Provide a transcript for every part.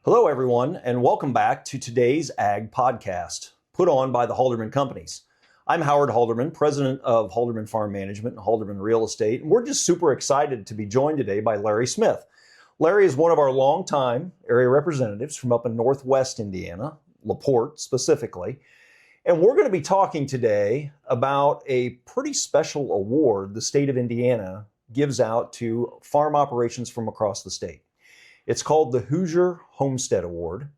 Hello, everyone, and welcome back to today's Ag Podcast, put on by the Halderman Companies. I'm Howard Halderman, president of Halderman Farm Management and Halderman Real Estate, and we're just super excited to be joined today by Larry Smith. Larry is one of our longtime area representatives from up in Northwest Indiana, LaPorte specifically, and we're going to be talking today about a pretty special award the state of Indiana gives out to farm operations from across the state. It's called the Hoosier Homestead Award.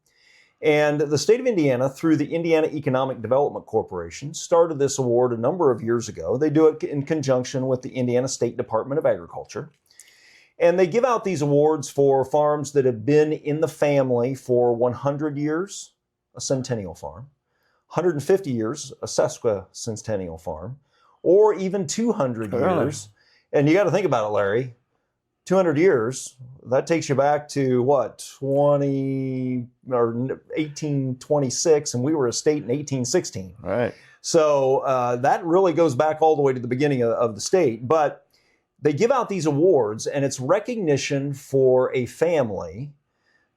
And the state of Indiana, through the Indiana Economic Development Corporation, started this award a number of years ago. They do it in conjunction with the Indiana State Department of Agriculture. And they give out these awards for farms that have been in the family for 100 years, a centennial farm, 150 years, a sesquicentennial farm, or even 200 years. And you got to think about it, Larry. 200 years, that takes you back to what, 1826, and we were a state in 1816. Right. So that really goes back all the way to the beginning of the state. But they give out these awards, and it's recognition for a family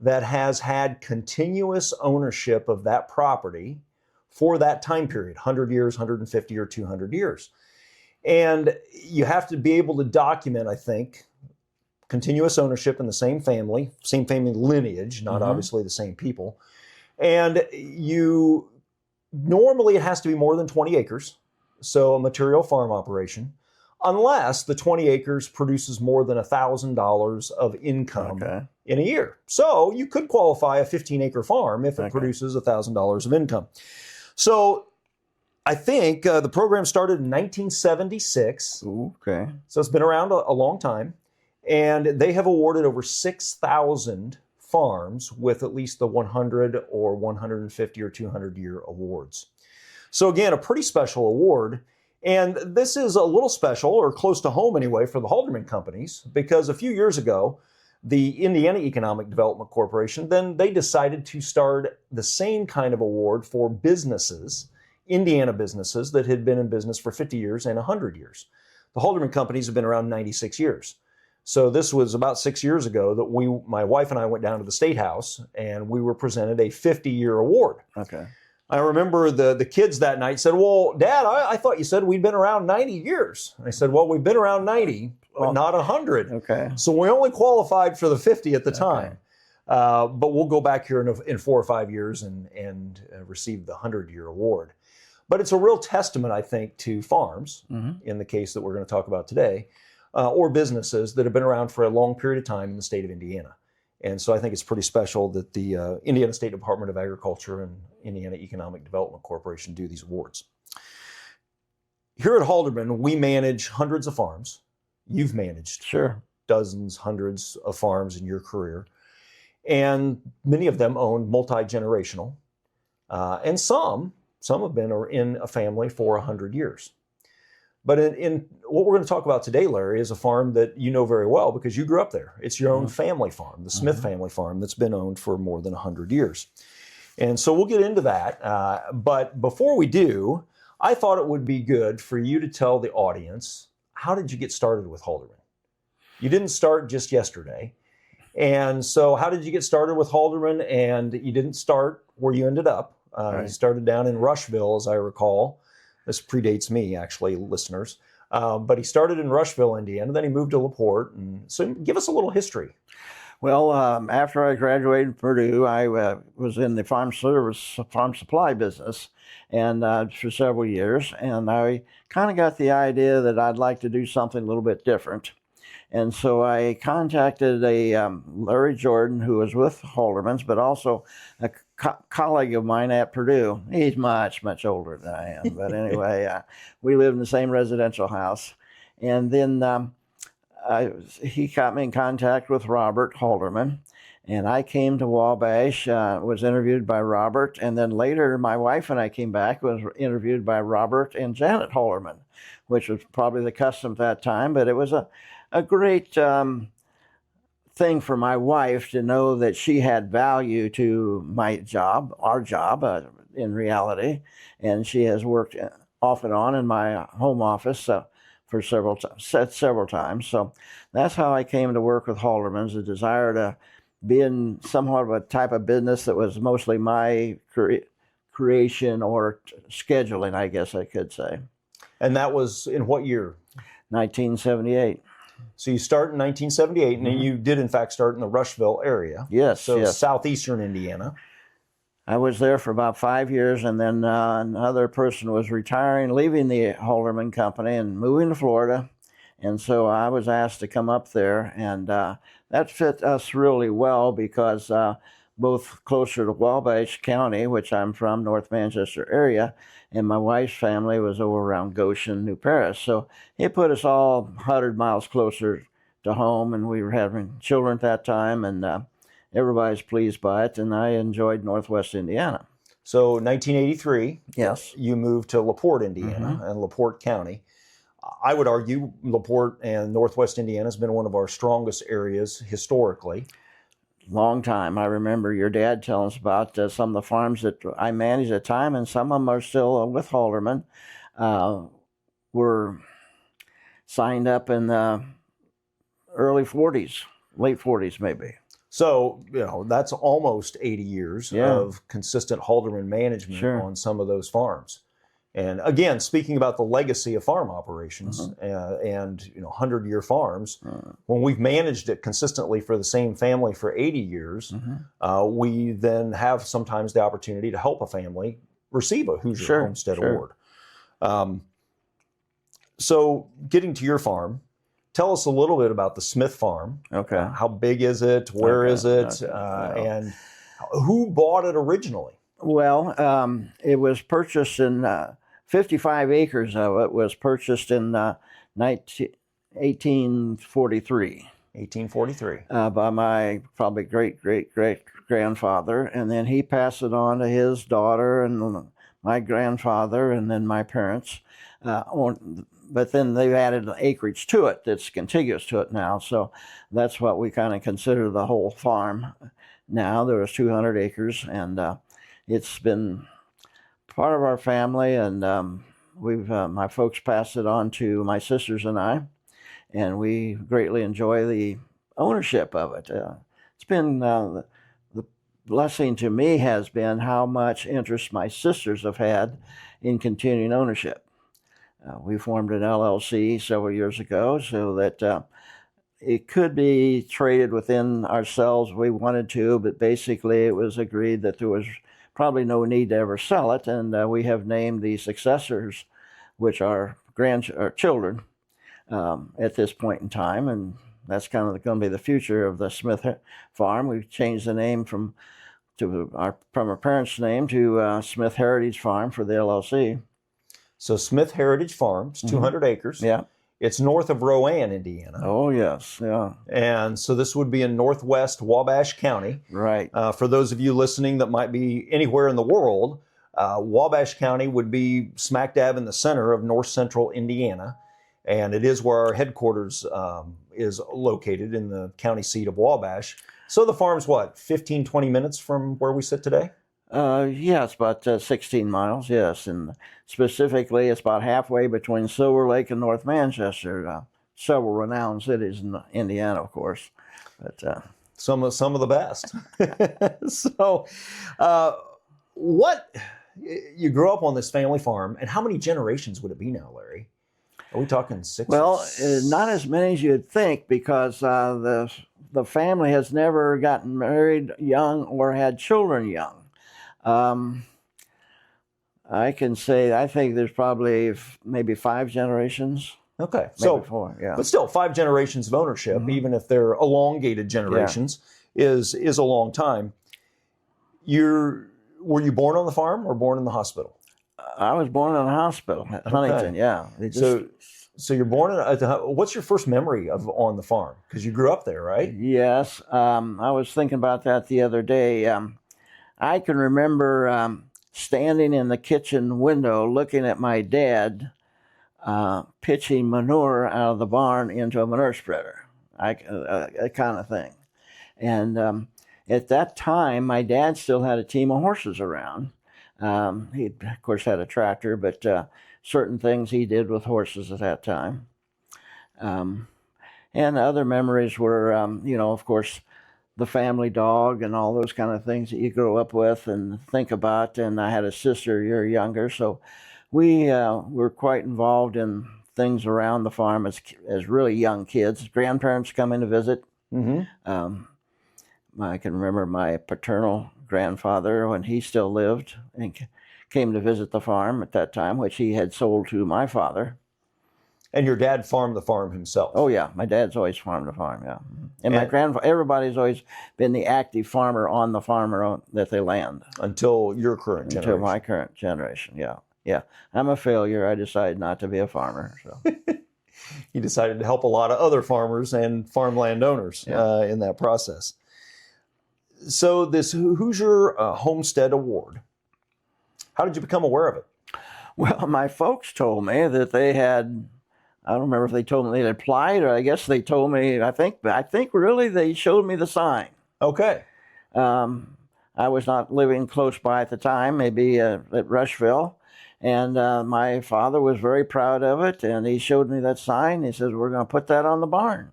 that has had continuous ownership of that property for that time period, 100 years, 150 or 200 years. And you have to be able to document, I think, continuous ownership in the same family lineage, not obviously the same people. And normally it has to be more than 20 acres, so a material farm operation, unless the 20 acres produces more than $1,000 of income in a year. So you could qualify a 15-acre farm if it produces $1,000 of income. So I think the program started in 1976. Okay. So it's been around a long time. And they have awarded over 6,000 farms with at least the 100 or 150 or 200 year awards. So again, a pretty special award. And this is a little special, or close to home anyway, for the Halderman Companies, because a few years ago, the Indiana Economic Development Corporation, then they decided to start the same kind of award for businesses, Indiana businesses that had been in business for 50 years and 100 years. The Halderman Companies have been around 96 years. So this was about 6 years ago that my wife and I went down to the State House and we were presented a 50-year award. Okay. I remember the kids that night said, "Well, Dad, I thought you said we'd been around 90 years." And I said, "Well, we've been around 90, but not 100. Okay. So we only qualified for the 50 at the time. But we'll go back here in 4 or 5 years and receive the 100-year award. But it's a real testament, I think, to farms, in the case that we're going to talk about today, or businesses that have been around for a long period of time in the state of Indiana. And so I think it's pretty special that the Indiana State Department of Agriculture and Indiana Economic Development Corporation do these awards. Here at Halderman, we manage hundreds of farms. You've managed dozens, hundreds of farms in your career. And many of them own multi-generational. And some have been in a family for 100 years. But in what we're going to talk about today, Larry, is a farm that you know very well because you grew up there. It's your own family farm, the Smith family farm, that's been owned for more than 100 years. And so we'll get into that. But before we do, I thought it would be good for you to tell the audience, how did you get started with Halderman? You didn't start just yesterday. And so how did you get started with Halderman? And you didn't start where you ended up. You started down in Rushville, as I recall. This predates me, actually, listeners. But he started in Rushville, Indiana. Then he moved to LaPorte. And so give us a little history. Well, after I graduated from Purdue, I was in the farm supply business and for several years. And I kind of got the idea that I'd like to do something a little bit different. And so I contacted Larry Jordan, who was with Halderman's, but also a colleague of mine at Purdue. He's much, much older than I am. But anyway, we lived in the same residential house. And then he got me in contact with Robert Halderman. And I came to Wabash, was interviewed by Robert. And then later, my wife and I came back, was interviewed by Robert and Janet Halderman, which was probably the custom at that time. But it was a great thing for my wife to know that she had value to my job, our job in reality. And she has worked off and on in my home office for several times. So that's how I came to work with Halderman's, a desire to being somewhat of a type of business that was mostly my creation or scheduling, I guess I could say. And that was in what year? 1978. So you start in 1978, and you did in fact start in the Rushville area. Yes, So yes. southeastern Indiana. I was there for about 5 years, and then another person was retiring, leaving the Halderman Company and moving to Florida. And so I was asked to come up there, and that fit us really well because both closer to Wabash County, which I'm from, North Manchester area, and my wife's family was over around Goshen, New Paris. So it put us all 100 miles closer to home, and we were having children at that time, and everybody's pleased by it, and I enjoyed Northwest Indiana. So 1983, yes, you moved to LaPorte, Indiana, and LaPorte County. I would argue LaPorte and Northwest Indiana has been one of our strongest areas historically. Long time. I remember your dad telling us about some of the farms that I managed at the time, and some of them are still with Halderman, were signed up in the early 40s, late 40s maybe. So, that's almost 80 years of consistent Halderman management on some of those farms. And again, speaking about the legacy of farm operations and 100-year farms, when we've managed it consistently for the same family for 80 years, we then have sometimes the opportunity to help a family receive a Hoosier Homestead Award. So getting to your farm, tell us a little bit about the Smith farm. Okay. How big is it? Where is it? And who bought it originally? Well, it was purchased in 55 acres of it was purchased in 1843. 1843. By my probably great-great-great-grandfather, and then he passed it on to his daughter and my grandfather and then my parents. But then they've added acreage to it that's contiguous to it now, so that's what we kind of consider the whole farm now. There was 200 acres, and it's been part of our family, and my folks passed it on to my sisters and I, and we greatly enjoy the ownership of it. It's been the blessing to me has been how much interest my sisters have had in continuing ownership. We formed an LLC several years ago so that it could be traded within ourselves if we wanted to, but basically it was agreed that there was probably no need to ever sell it, and we have named the successors, which are children, at this point in time, and that's kind of going to be the future of the Smith farm. We've changed the name from our parents' name to Smith Heritage Farm for the LLC. So Smith Heritage Farms, 200 acres. Yeah. It's north of Rowan, Indiana. Oh, yes, yeah. And so this would be in northwest Wabash County. Right. For those of you listening that might be anywhere in the world, Wabash County would be smack dab in the center of north central Indiana. And it is where our headquarters is located, in the county seat of Wabash. So the farm's 15, 20 minutes from where we sit today? Yes, about 16 miles, yes. And specifically, it's about halfway between Silver Lake and North Manchester. Several renowned cities in Indiana, of course. But some of the best. So, you grew up on this family farm, and how many generations would it be now, Larry? Are we talking 6? Well, not as many as you'd think, because the family has never gotten married young or had children young. I can say, I think there's probably maybe 5 generations. Okay. Maybe So 4, yeah. But still, 5 generations of ownership, even if they're elongated generations, is a long time. Were you born on the farm or born in the hospital? I was born in a hospital at Huntington, yeah. So you're born what's your first memory of on the farm? Because you grew up there, right? Yes. I was thinking about that the other day. I can remember standing in the kitchen window looking at my dad pitching manure out of the barn into a manure spreader, that kind of thing. And at that time, my dad still had a team of horses around. He, of course, had a tractor, but certain things he did with horses at that time. And other memories were, of course, the family dog and all those kind of things that you grow up with and think about. And I had a sister a year younger, so we were quite involved in things around the farm as really young kids. Grandparents come in to visit. I can remember my paternal grandfather when he still lived and came to visit the farm at that time, which he had sold to my father. And your dad farmed the farm himself? Oh, yeah. My dad's always farmed the farm, yeah. And my grandfather, everybody's always been the active farmer on the farm that they land. Until your current generation? Until my current generation, yeah. Yeah. I'm a failure. I decided not to be a farmer. So. You decided to help a lot of other farmers and farmland owners in that process. So this Hoosier Homestead Award, how did you become aware of it? Well, my folks told me that they had, I don't remember if they told me they'd applied, or I guess they told me, I think really they showed me the sign. Okay. I was not living close by at the time, maybe at Rushville. And my father was very proud of it, and he showed me that sign. He says, we're going to put that on the barn.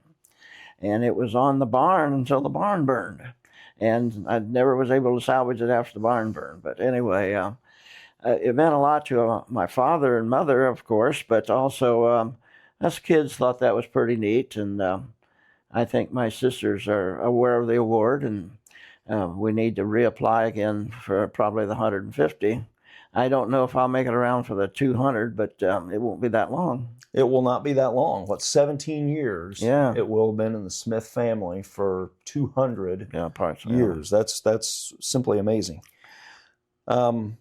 And it was on the barn until the barn burned. And I never was able to salvage it after the barn burned. But anyway, it meant a lot to my father and mother, of course, but also us kids thought that was pretty neat. And I think my sisters are aware of the award, and we need to reapply again for probably the 150. I don't know if I'll make it around for the 200, but it won't be that long. It will not be that long. 17 years? Yeah. It will have been in the Smith family for 200 years. That's simply amazing. Have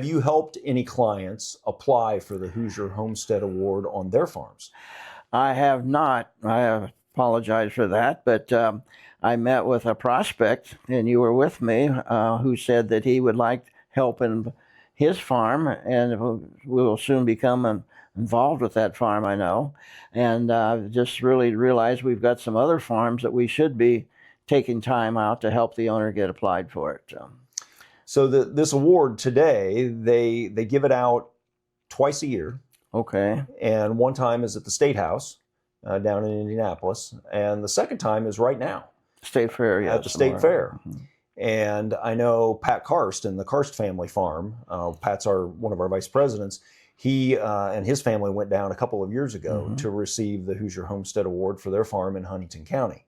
you helped any clients apply for the Hoosier Homestead Award on their farms? I have not. I apologize for that, but I met with a prospect, and you were with me, who said that he would like help in his farm, and will soon become involved with that farm, I know. And just really realized we've got some other farms that we should be taking time out to help the owner get applied for it. So this award today, they give it out twice a year. Okay. And one time is at the State House down in Indianapolis, and the second time is right now. State Fair, yeah. At the State Fair. Mm-hmm. And I know Pat Karst and the Karst family farm. Pat's one of our vice presidents. He and his family went down a couple of years ago to receive the Hoosier Homestead Award for their farm in Huntington County.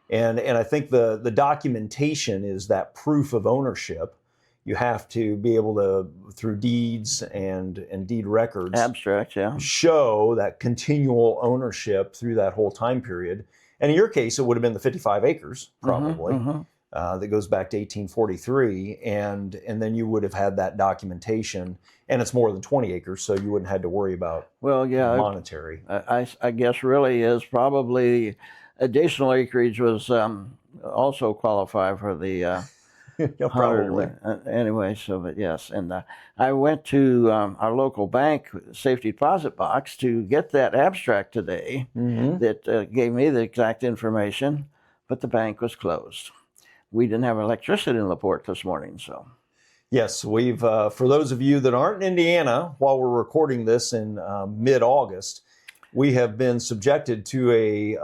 And I think the documentation is that proof of ownership. You have to be able to, through deeds and deed records, abstract, yeah, show that continual ownership through that whole time period. And in your case, it would have been the 55 acres, probably, that goes back to 1843. And then you would have had that documentation. And it's more than 20 acres, so you wouldn't have had to worry about monetary. I guess really is probably additional acreage was also qualified for the... Yeah, probably. Anyway, but yes. And I went to our local bank safety deposit box to get that abstract today that gave me the exact information, but the bank was closed. We didn't have electricity in LaPorte this morning, so. Yes, we've, for those of you that aren't in Indiana, while we're recording this in mid-August, we have been subjected to a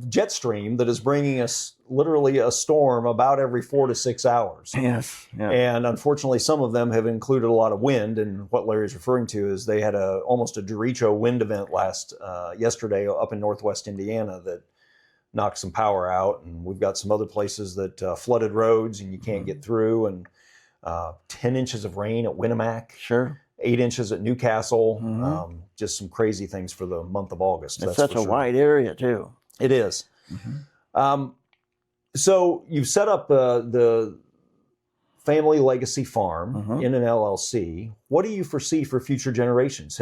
jet stream that is bringing us literally a storm about every 4 to 6 hours. Yes. Yeah. And unfortunately, some of them have included a lot of wind. And what Larry's referring to is they had almost a derecho wind event yesterday up in northwest Indiana that knocked some power out. And we've got some other places that flooded roads and you can't get through. And 10 inches of rain at Winnemac. Sure. 8 inches at Newcastle. Just some crazy things for the month of August. It's such a wide area, too. It is. So you've set up the Family Legacy Farm in an LLC. What do you foresee for future generations?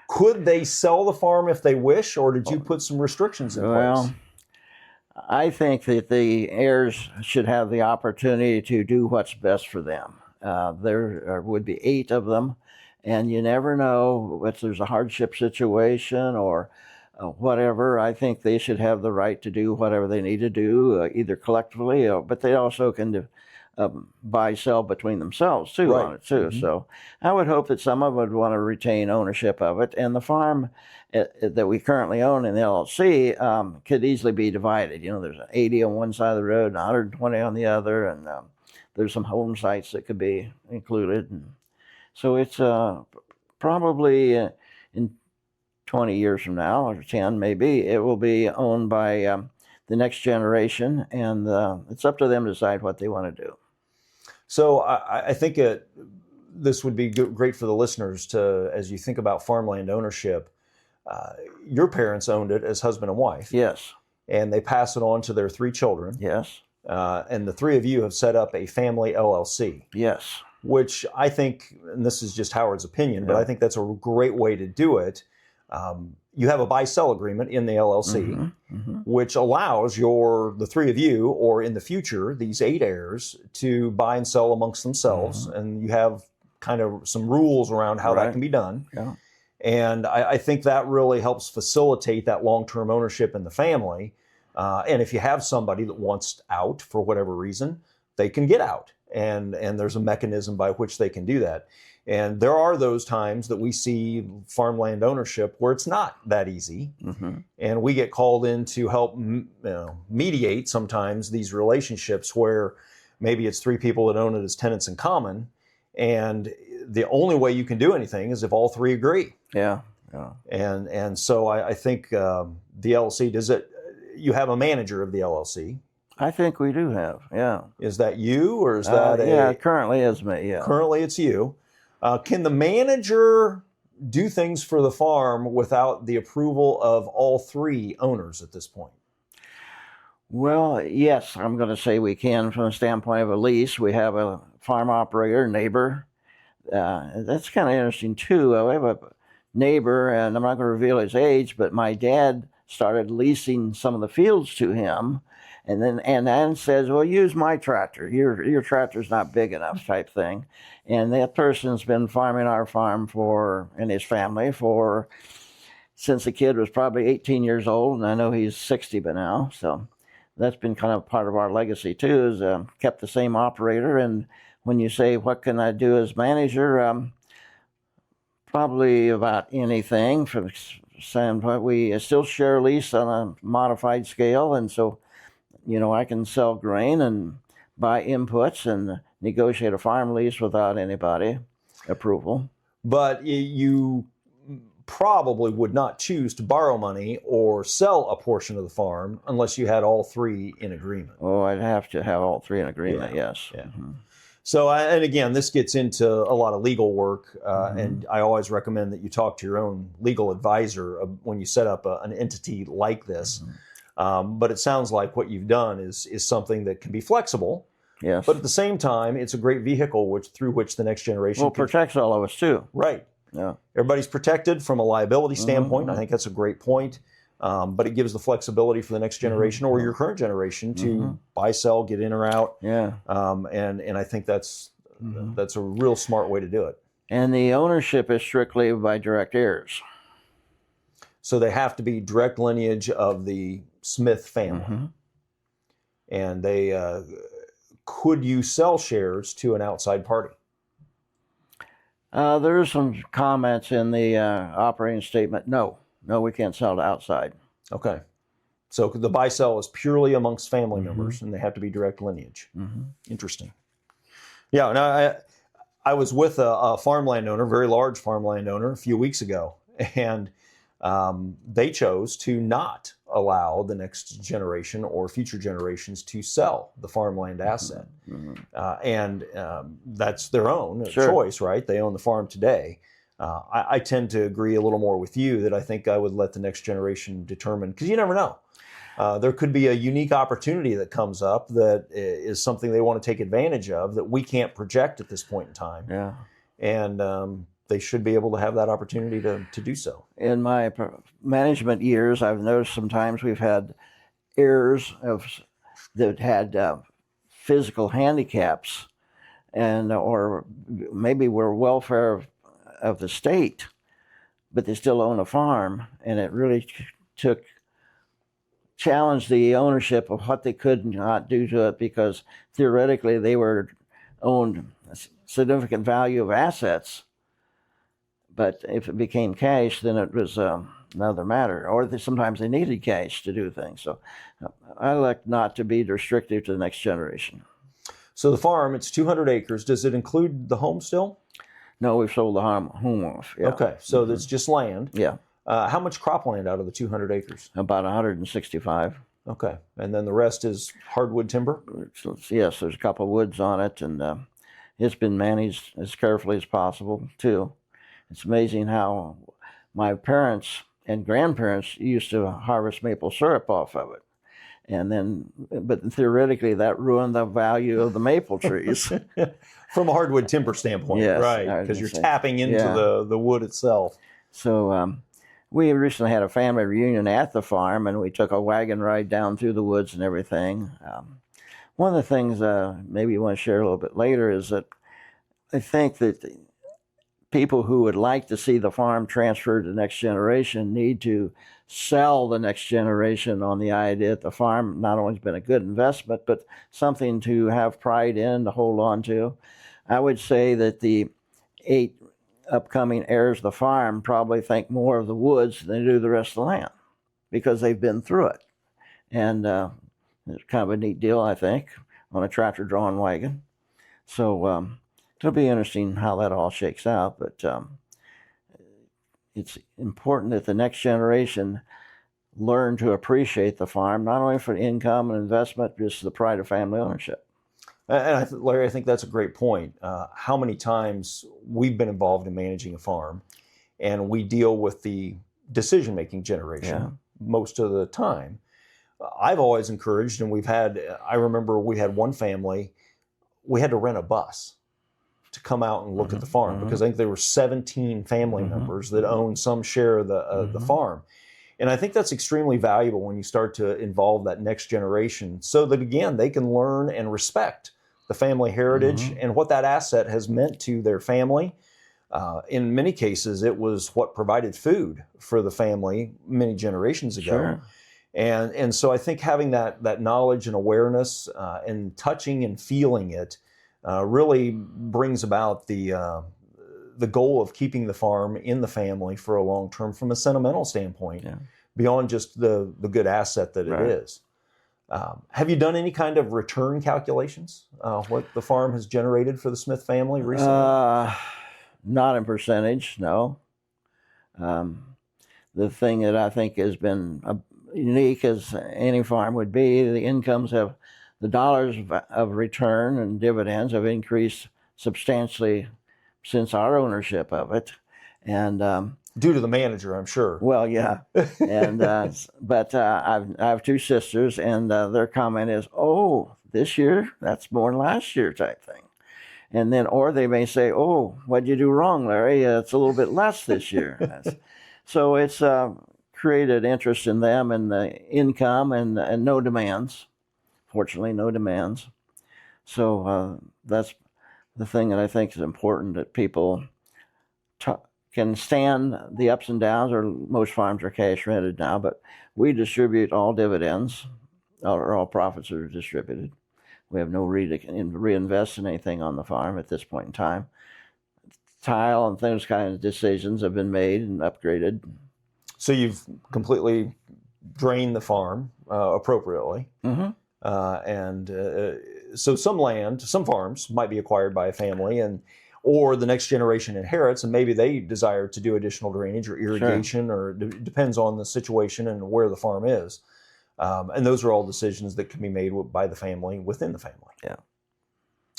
Could they sell the farm if they wish, or did you put some restrictions in place? Well, I think that the heirs should have the opportunity to do what's best for them. There would be 8 of them, and you never know if there's a hardship situation or whatever. I think they should have the right to do whatever they need to do, either collectively, but they also can buy sell between themselves too Right. on it too. Mhm. So I would hope that some of them would want to retain ownership of it, and the farm that we currently own in the LLC could easily be divided. You know, there's 80 on one side of the road and 120 on the other, and there's some home sites that could be included. And so it's probably in 20 years from now, or 10 maybe, it will be owned by the next generation, and it's up to them to decide what they want to do. So I think this would be great for the listeners to, as you think about farmland ownership, your parents owned it as husband and wife. Yes. And they pass it on to their 3 children. Yes. And the 3 of you have set up a family LLC. Yes. Which I think, and this is just Howard's opinion, but I think that's a great way to do it. You have a buy-sell agreement in the LLC, which allows the 3 of you, or in the future, these 8 heirs, to buy and sell amongst themselves. And you have kind of some rules around how that can be done. Yeah. And I think that really helps facilitate that long-term ownership in the family. And if you have somebody that wants out for whatever reason, they can get out. And there's a mechanism by which they can do that. And there are those times that we see farmland ownership where it's not that easy. And we get called in to help mediate sometimes these relationships where maybe it's 3 people that own it as tenants in common. And the only way you can do anything is if all 3 agree. Yeah. Yeah. And so I think the LLC, you have a manager of the LLC. I think we do have, yeah. Is that you, or is that yeah, currently it's me, yeah. Currently it's you. Can the manager do things for the farm without the approval of all 3 owners at this point? Well, yes, I'm going to say we can from the standpoint of a lease. We have a farm operator, neighbor. That's kind of interesting, too. We have a neighbor, and I'm not going to reveal his age, but my dad started leasing some of the fields to him, and then says, well, use my tractor. Your tractor's not big enough, type thing. And that person's been farming our farm and his family since the kid was probably 18 years old, and I know he's 60 by now. So that's been kind of part of our legacy too, is kept the same operator. And when you say, what can I do as manager? Probably about anything. From standpoint, we still share lease on a modified scale, and so I can sell grain and buy inputs and negotiate a farm lease without anybody approval. But you probably would not choose to borrow money or sell a portion of the farm unless you had all 3 in agreement. Oh, I'd have to have all 3 in agreement, yes. Yeah. So, and again, this gets into a lot of legal work, and I always recommend that you talk to your own legal advisor when you set up an entity like this. But it sounds like what you've done is something that can be flexible. Yes. But at the same time, it's a great vehicle through which the next generation protects all of us too. Right. Yeah. Everybody's protected from a liability standpoint. I think that's a great point. But it gives the flexibility for the next generation or your current generation to buy, sell, get in or out. Yeah. And I think that's a real smart way to do it. And the ownership is strictly by direct heirs. So they have to be direct lineage of the Smith family. And they could you sell shares to an outside party? There are some comments in the operating statement. No, we can't sell to outside. Okay. So the buy-sell is purely amongst family members, and they have to be direct lineage. Interesting. Yeah, and I was with a farmland owner, very large farmland owner, a few weeks ago, and they chose to not allow the next generation or future generations to sell the farmland asset. And that's their own choice, right? They own the farm today. I tend to agree a little more with you that I think I would let the next generation determine, because you never know. There could be a unique opportunity that comes up that is something they want to take advantage of that we can't project at this point in time. Yeah. And they should be able to have that opportunity to do so. In my management years, I've noticed sometimes we've had heirs that had physical handicaps, or maybe were welfare of the state, but they still own a farm, and it really took challenged the ownership of what they could not do to it, because theoretically they were owned a significant value of assets. But if it became cash, then it was another matter. Or sometimes they needed cash to do things. So I like not to be restrictive to the next generation. So the farm, it's 200 acres. Does it include the home still? No, we've sold the home off. Yeah. Okay, so that's just land. Yeah. How much cropland out of the 200 acres? About 165. Okay, and then the rest is hardwood timber? Yes, there's a couple of woods on it, and it's been managed as carefully as possible, too. It's amazing how my parents and grandparents used to harvest maple syrup off of it. And then, but theoretically, that ruined the value of the maple trees. From a hardwood timber standpoint, yes, right? Because you're tapping into the wood itself. So we recently had a family reunion at the farm, and we took a wagon ride down through the woods and everything. One of the things maybe you want to share a little bit later is that I think that people who would like to see the farm transferred to the next generation need to sell the next generation on the idea that the farm not only has been a good investment, but something to have pride in, to hold on to. I would say that the 8 upcoming heirs of the farm probably think more of the woods than they do the rest of the land, because they've been through it. And it's kind of a neat deal, I think, on a tractor-drawn wagon. So it'll be interesting how that all shakes out, but it's important that the next generation learn to appreciate the farm, not only for income and investment, but just the pride of family ownership. And Larry, I think that's a great point. How many times we've been involved in managing a farm, and we deal with the decision-making generation most of the time. I've always encouraged, and I remember we had one family, we had to rent a bus to come out and look at the farm, because I think there were 17 family members that owned some share of the farm. And I think that's extremely valuable when you start to involve that next generation, so that, again, they can learn and respect the family heritage and what that asset has meant to their family. In many cases, it was what provided food for the family many generations ago. Sure. And so I think having that knowledge and awareness and touching and feeling it really brings about the goal of keeping the farm in the family for a long term from a sentimental standpoint, beyond just the good asset that it is. Have you done any kind of return calculations, what the farm has generated for the Smith family recently? Not in percentage, no. The thing that I think has been unique, as any farm would be, the incomes have, the dollars of return and dividends have increased substantially since our ownership of it. And due to the manager, I'm sure. Well, yeah. And but I have 2 sisters, and their comment is, "Oh, this year that's more than last year," type thing. And then, or they may say, "Oh, what'd you do wrong, Larry? It's a little bit less this year." So it's created interest in them and the income and no demands. Fortunately, no demands. So that's the thing that I think is important, that people can stand the ups and downs, or most farms are cash rented now, but we distribute all dividends, or all profits are distributed. We have no reinvest in anything on the farm at this point in time. Tile and those kinds of decisions have been made and upgraded. So you've completely drained the farm appropriately. So some farms might be acquired by a family, or the next generation inherits, and maybe they desire to do additional drainage or irrigation, or it depends on the situation and where the farm is. And those are all decisions that can be made by the family within the family. Yeah.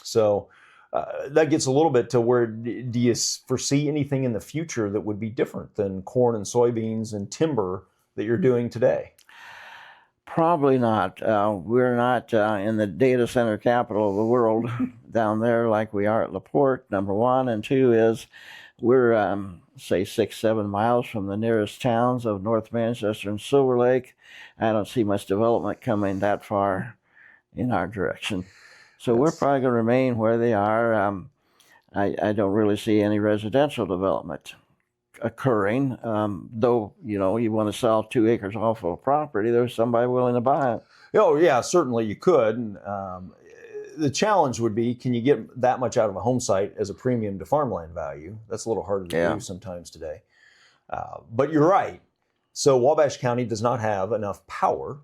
So that gets a little bit to where, do you foresee anything in the future that would be different than corn and soybeans and timber that you're doing today? Probably not. We're not in the data center capital of the world down there like we are at LaPorte, number one. And two is we're, say, 6-7 miles from the nearest towns of North Manchester and Silver Lake. I don't see much development coming that far in our direction. So we're probably going to remain where they are. I don't really see any residential development occurring. Though, you want to sell 2 acres off of a property, there's somebody willing to buy it. Oh, yeah, certainly you could. And, the challenge would be, can you get that much out of a home site as a premium to farmland value? That's a little harder to do sometimes today. But you're right. So Wabash County does not have enough power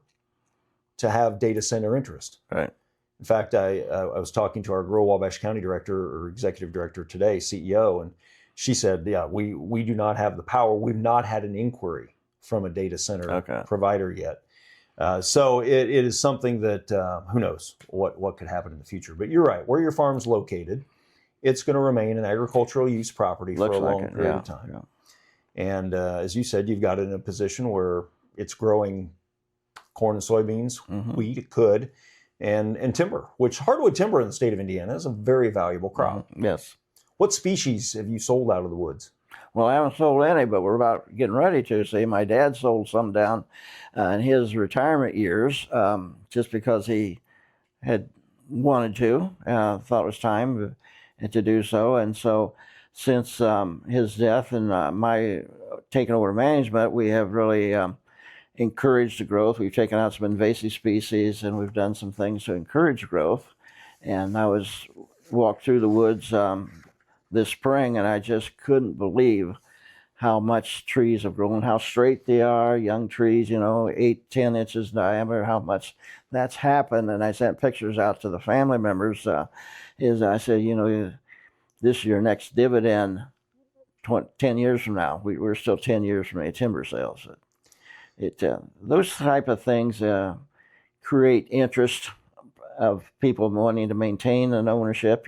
to have data center interest. Right. In fact, I was talking to our Grow Wabash County director or executive director today, CEO, and she said, yeah, we do not have the power. We've not had an inquiry from a data center provider yet. So it is something that who knows what could happen in the future. But you're right. Where your farm's located, it's going to remain an agricultural use property for a long period of time. Yeah. And as you said, you've got it in a position where it's growing corn and soybeans, wheat, it could, and timber, which hardwood timber in the state of Indiana is a very valuable crop. Yes. What species have you sold out of the woods? Well, I haven't sold any, but we're about getting ready to. See, my dad sold some down in his retirement years just because he had wanted to, thought it was time to do so. And so since his death and my taking over management, we have really encouraged the growth. We've taken out some invasive species, and we've done some things to encourage growth. And I walked through the woods this spring, and I just couldn't believe how much trees have grown, how straight they are, young trees, 8-10 inches diameter, how much that's happened. And I sent pictures out to the family members. I said, this is your next dividend 10 years from now. We're still 10 years from any timber sales. Those type of things create interest of people wanting to maintain an ownership.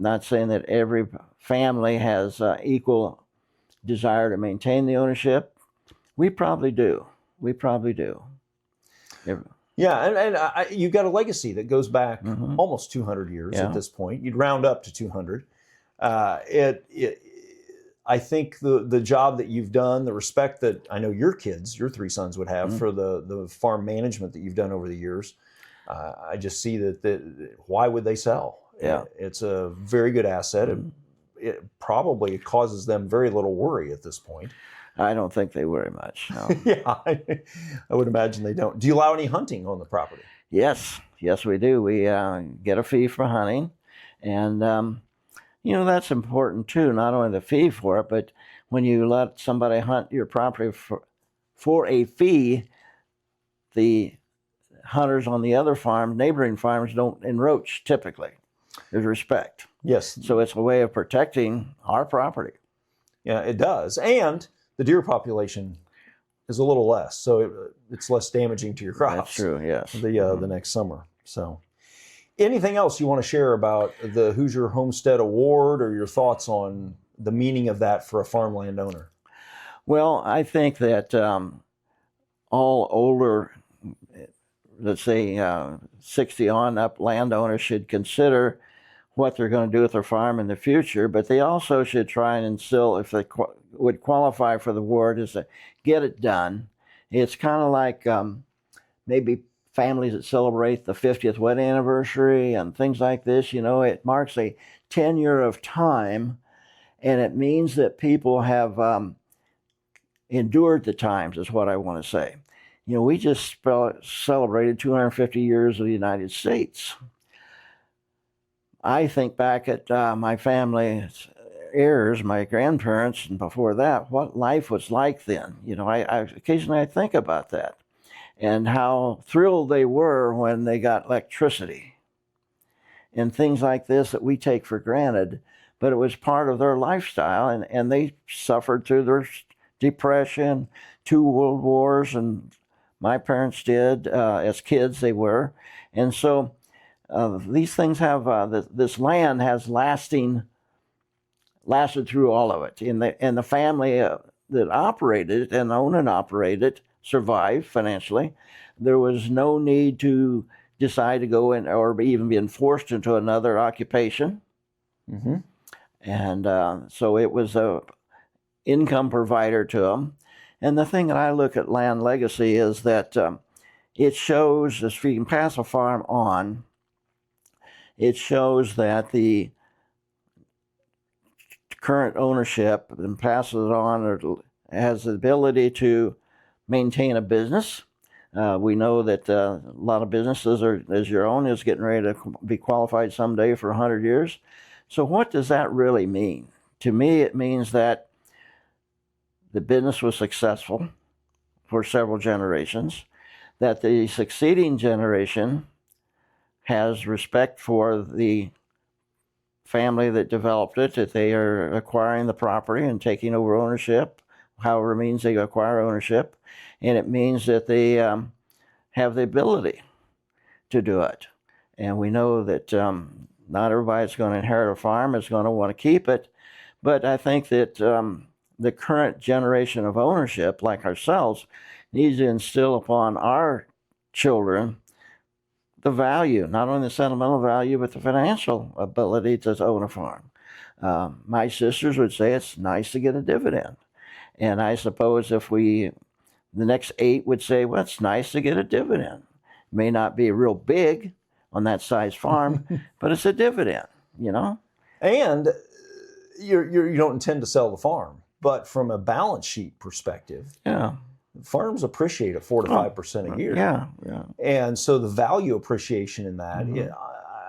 Not saying that every family has equal desire to maintain the ownership. We probably do. Yeah, and you've got a legacy that goes back almost 200 years at this point. You'd round up to 200. I think the job that you've done, the respect that I know your 3 sons would have for the farm management that you've done over the years, I just see that why would they sell? Yeah. It's a very good asset. It probably causes them very little worry at this point. I don't think they worry much. No. Yeah, I would imagine they don't. Do you allow any hunting on the property? Yes, we do. We get a fee for hunting, and that's important too. Not only the fee for it, but when you let somebody hunt your property for a fee, the hunters on the other farm, neighboring farms, don't encroach typically. There's respect. Yes. So it's a way of protecting our property. Yeah, it does. And the deer population is a little less, so it's less damaging to your crops. That's true, yes. The next summer. So anything else you want to share about the Hoosier Homestead Award or your thoughts on the meaning of that for a farmland owner? Well, I think that all older, let's say 60 on up landowners should consider what they're going to do with their farm in the future, but they also should try and instill, if they would qualify for the award, is to get it done. It's kind of like maybe families that celebrate the 50th wedding anniversary and things like this. It marks a tenure of time, and it means that people have endured the times, is what I want to say. We just celebrated 250 years of the United States. I think back at my family's heirs, my grandparents, and before that, what life was like then. Occasionally I think about that and how thrilled they were when they got electricity and things like this that we take for granted, but it was part of their lifestyle, and they suffered through their depression, 2 world wars, and my parents did as kids. They were, and so these things have this land has lasted through all of it, and the family that operated it and owned and operated it survived financially. There was no need to decide to go in or even being forced into another occupation, and so it was a income provider to them. And the thing that I look at land legacy is that it shows, if you can pass a farm on, it shows that the current ownership and passes it on, or has the ability to maintain a business. We know that a lot of businesses, as your own, is getting ready to be qualified someday for 100 years. So what does that really mean? To me, it means that the business was successful for several generations, that the succeeding generation has respect for the family that developed it, that they are acquiring the property and taking over ownership, however it means they acquire ownership, and it means that they have the ability to do it. And we know that not everybody's going to inherit a farm, is going to want to keep it, but I think that the current generation of ownership, like ourselves, needs to instill upon our children the value, not only the sentimental value, but the financial ability to own a farm. My sisters would say it's nice to get a dividend. And I suppose if the next 8 would say, well, it's nice to get a dividend. It may not be real big on that size farm, but it's a dividend, you know? And you don't intend to sell the farm, but from a balance sheet perspective, farms appreciate at 4 to 5% a year. Yeah. And so the value appreciation in that,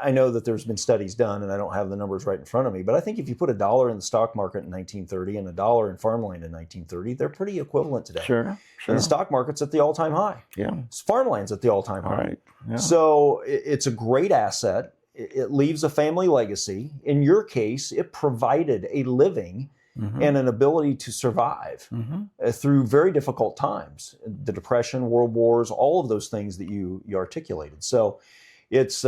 I know that there's been studies done, and I don't have the numbers right in front of me, but I think if you put $1 in the stock market in 1930 and $1 in farmland in 1930, they're pretty equivalent today. Sure. And the stock market's at the all-time high. Yeah. Farmland's at the all-time high. Right. Yeah. So it's a great asset. It leaves a family legacy. In your case, it provided a living and an ability to survive through very difficult times. The Depression, World Wars, all of those things that you articulated. So it's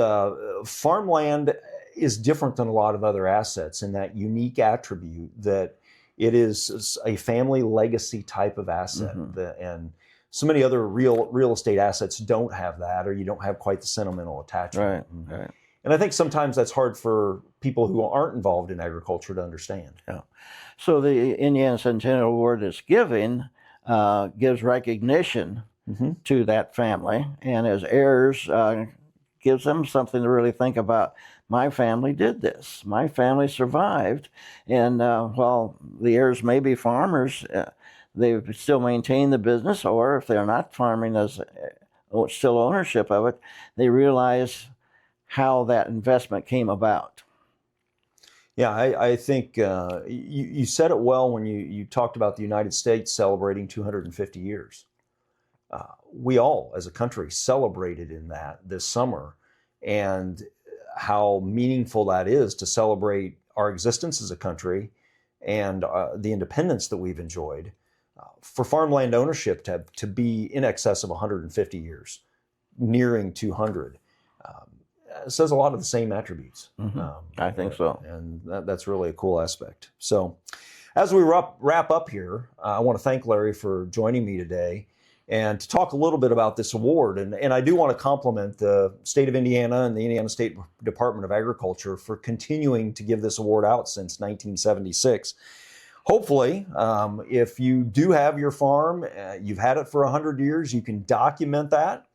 farmland is different than a lot of other assets in that unique attribute that it is a family legacy type of asset. And so many other real estate assets don't have that, or you don't have quite the sentimental attachment. Right. And I think sometimes that's hard for people who aren't involved in agriculture to understand. Yeah. So the Indiana Centennial Award is gives recognition to that family, and as heirs, gives them something to really think about. My family did this. My family survived. And while the heirs may be farmers, they still maintain the business, or if they're not farming as still ownership of it, they realize how that investment came about. Yeah, I think you said it well when you talked about the United States celebrating 250 years. We all, as a country, celebrated in that this summer, and how meaningful that is to celebrate our existence as a country and the independence that we've enjoyed. For farmland ownership to be in excess of 150 years, nearing 200, says a lot of the same attributes. I think so. And that's really a cool aspect. So as we wrap up here, I want to thank Larry for joining me today and to talk a little bit about this award. And I do want to compliment the state of Indiana and the Indiana State Department of Agriculture for continuing to give this award out since 1976. Hopefully, if you do have your farm, you've had it for 100 years, you can document that.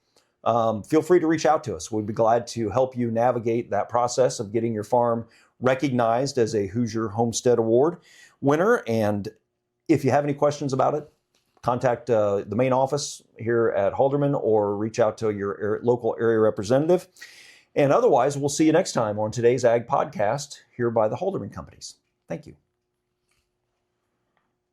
Feel free to reach out to us. We'd be glad to help you navigate that process of getting your farm recognized as a Hoosier Homestead Award winner. And if you have any questions about it, contact the main office here at Halderman or reach out to your local area representative. And otherwise, we'll see you next time on today's Ag Podcast here by the Halderman Companies. Thank you.